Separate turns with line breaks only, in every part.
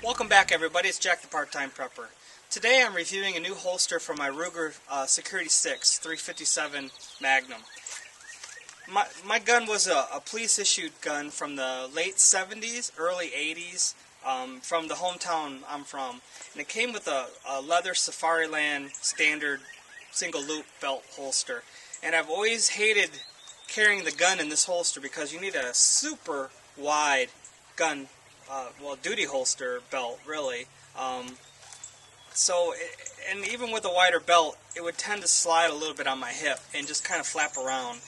Welcome back, everybody. It's Jack the Part-Time Prepper. Today I'm reviewing a new holster for my Ruger Security 6 357 Magnum. My gun was a police-issued gun from the late 70s, early 80s, from the hometown I'm from. And it came with a leather Safariland standard single-loop belt holster. And I've always hated carrying the gun in this holster because you need a super wide gun, duty holster belt, really. And even with a wider belt, it would tend to slide a little bit on my hip and just kind of flap around.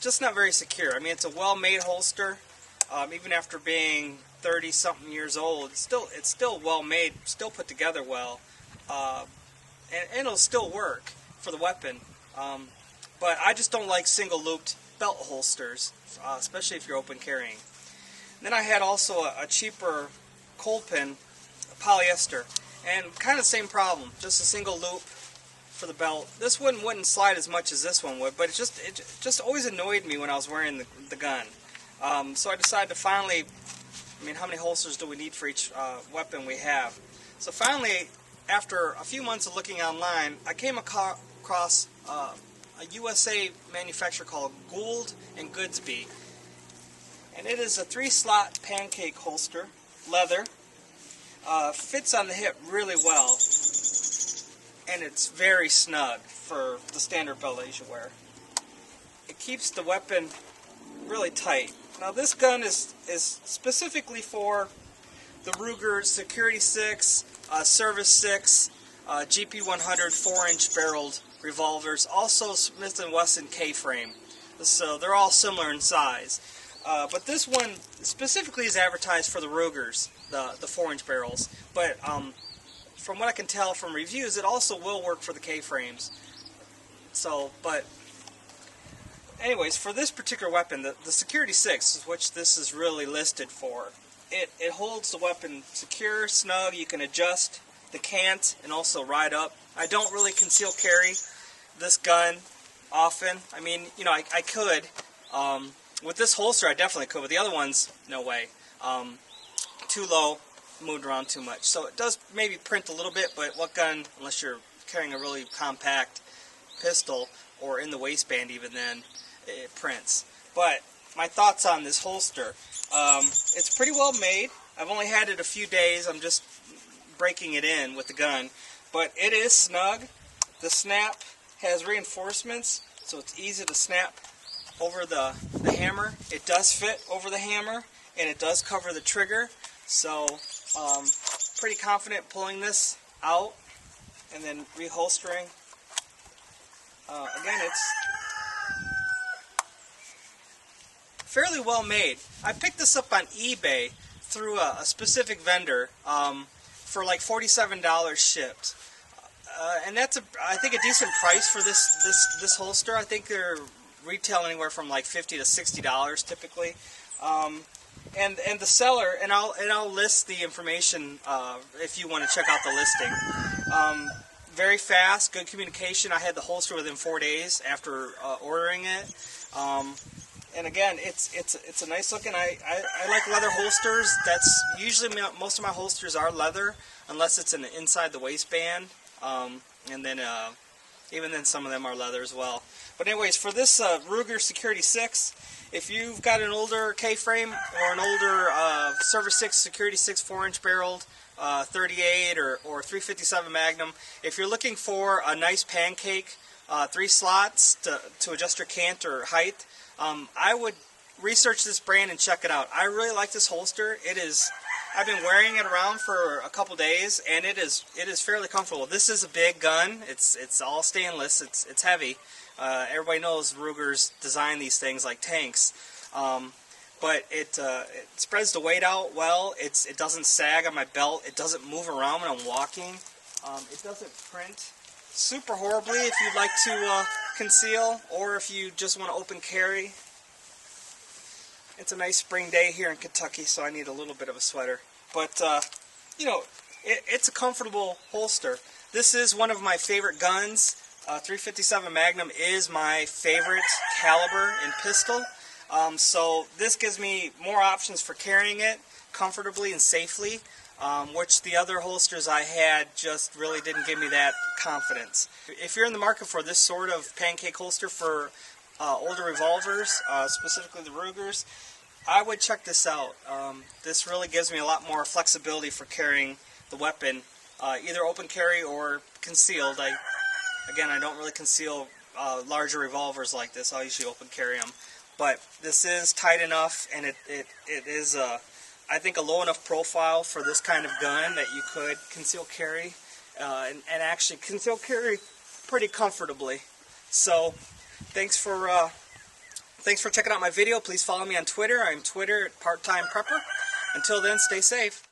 Just not very secure. I mean, it's a well-made holster. Even after being 30-something years old, it's still well-made, still put together well, and it'll still work for the weapon. But I just don't like single-looped belt holsters, especially if you're open carrying. Then I had also a cheaper cold pin, polyester, and kind of the same problem, just a single loop for the belt. This one wouldn't slide as much as this one would, but it just always annoyed me when I was wearing the gun. So I decided to finally, how many holsters do we need for each weapon we have? So finally, after a few months of looking online, I came across a USA manufacturer called Gould Goodrich. And it is a 3-slot pancake holster, leather, fits on the hip really well, and it's very snug for the standard belt that you should wear. It keeps the weapon really tight. Now this gun is specifically for the Ruger Security 6, Service 6, GP100 4-inch barreled revolvers, also Smith & Wesson K-frame. So they're all similar in size. But this one specifically is advertised for the Rugers, the 4-inch barrels. But from what I can tell from reviews, it also will work for the K-frames. But anyways, for this particular weapon, the Security 6, which this is really listed for, it holds the weapon secure, snug. You can adjust the cant and also ride up. I don't really conceal carry this gun often. I could. With this holster, I definitely could. With the other ones, no way. Too low, moved around too much. So it does maybe print a little bit, but what gun, unless you're carrying a really compact pistol, or in the waistband even then, it prints. But my thoughts on this holster. It's pretty well made. I've only had it a few days. I'm just breaking it in with the gun. But it is snug. The snap has reinforcements, so it's easy to snap over the hammer. It does fit over the hammer, and it does cover the trigger. So pretty confident pulling this out and then reholstering. Again, it's fairly well made. I picked this up on eBay through a specific vendor for like $47 shipped. And that's I think a decent price for this holster. I think they're retail anywhere from like $50 to $60 typically, and the seller, and I'll list the information if you want to check out the listing. Very fast, good communication. I had the holster within 4 days after ordering it, and again, it's a nice looking. I like leather holsters. That's usually most of my holsters are leather, unless it's inside the waistband, and then. Even then, some of them are leather as well. But anyways, for this Ruger Security 6, if you've got an older K-frame or an older Service 6 Security 6 4-inch barreled 38 or 357 Magnum, if you're looking for a nice pancake, 3 slots to adjust your cant or height, I would research this brand and check it out. I really like this holster. I've been wearing it around for a couple days, and it is fairly comfortable. This is a big gun. It's all stainless. It's heavy. Everybody knows Ruger's design these things like tanks, but it spreads the weight out well. It doesn't sag on my belt. It doesn't move around when I'm walking. It doesn't print super horribly if you'd like to conceal, or if you just want to open carry. It's a nice spring day here in Kentucky, so I need a little bit of a sweater. But, it's a comfortable holster. This is one of my favorite guns. 357 Magnum is my favorite caliber and pistol. So this gives me more options for carrying it comfortably and safely. which the other holsters I had just really didn't give me that confidence. If you're in the market for this sort of pancake holster for older revolvers, specifically the Rugers, I would check this out. This really gives me a lot more flexibility for carrying the weapon, either open carry or concealed. Again, I don't really conceal larger revolvers like this. I'll usually open carry them. But this is tight enough, and it is, I think, a low enough profile for this kind of gun that you could conceal carry, and actually conceal carry pretty comfortably. So, thanks for checking out my video. Please follow me on Twitter. I'm Twitter at Partime Prepper. Until then, stay safe.